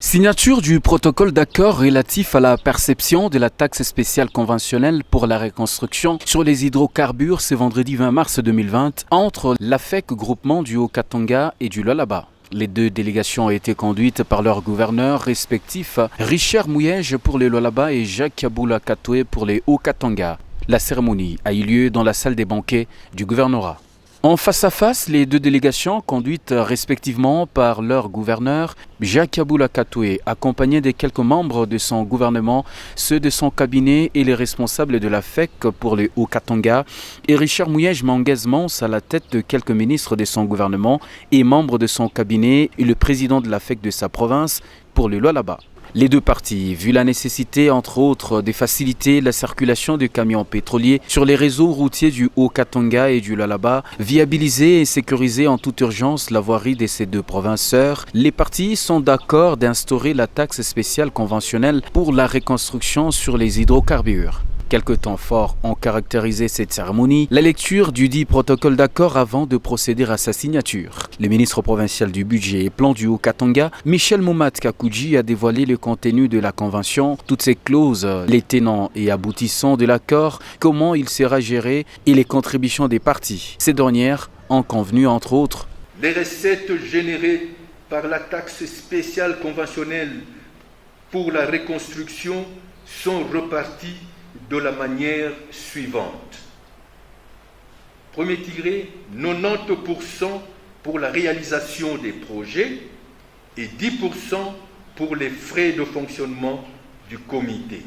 Signature du protocole d'accord relatif à la perception de la taxe spéciale conventionnelle pour la reconstruction sur les hydrocarbures ce vendredi 20 mars 2020 entre l'AFEC groupement du Haut-Katanga et du Lualaba. Les deux délégations ont été conduites par leurs gouverneurs respectifs, Richard Mouyège pour les Lualaba et Jacques Kaboula Katoué pour les Haut-Katanga. La cérémonie a eu lieu dans la salle des banquets du gouvernorat. En face à face, les deux délégations, conduites respectivement par leur gouverneur, Jacques Kaboula Katoué, accompagné de quelques membres de son gouvernement, ceux de son cabinet et les responsables de la FEC pour les Haut-Katanga, et Richard Mouyège Manguez-Mons à la tête de quelques ministres de son gouvernement et membres de son cabinet et le président de la FEC de sa province pour le Lualaba. Les deux parties, vu la nécessité, entre autres, de faciliter la circulation de camions pétroliers sur les réseaux routiers du Haut-Katanga et du Lualaba, viabiliser et sécuriser en toute urgence la voirie de ces deux provinces sœurs, les parties sont d'accord d'instaurer la taxe spéciale conventionnelle pour la reconstruction sur les hydrocarbures. Quelques temps forts ont caractérisé cette cérémonie, la lecture du dit protocole d'accord avant de procéder à sa signature. Le ministre provincial du budget et plan du Haut-Katanga, Michel Moumat Kakouji, a dévoilé le contenu de la convention, toutes ses clauses, les tenants et aboutissants de l'accord, comment il sera géré et les contributions des parties. Ces dernières ont convenu, entre autres, les recettes générées par la taxe spéciale conventionnelle pour la reconstruction sont reparties de la manière suivante. Premier tiré, 90% pour la réalisation des projets et 10% pour les frais de fonctionnement du comité.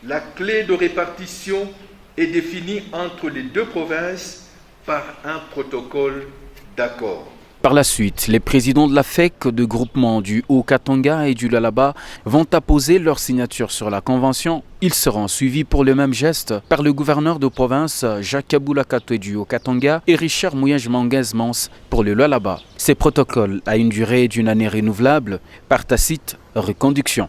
La clé de répartition est définie entre les deux provinces par un protocole d'accord. Par la suite, les présidents de la FEC de groupement du Haut-Katanga et du Lualaba vont apposer leur signature sur la convention. Ils seront suivis pour le même geste par le gouverneur de province Jacques Kaboula Katoué du Haut-Katanga et Richard Mouyège Manguez-Mons pour le Lualaba. Ces protocoles à une durée d'une année renouvelable par tacite reconduction.